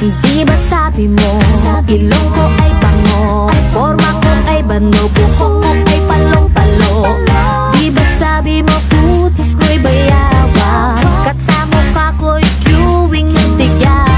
Di ba't sabi mo, ilong ko ay bango, forma ko ay bano, buhok ko ay palong-palo. Di ba't sabi mo, putis ko'y bayawa, kat sa mukha ko'y queuing ng tigyaw.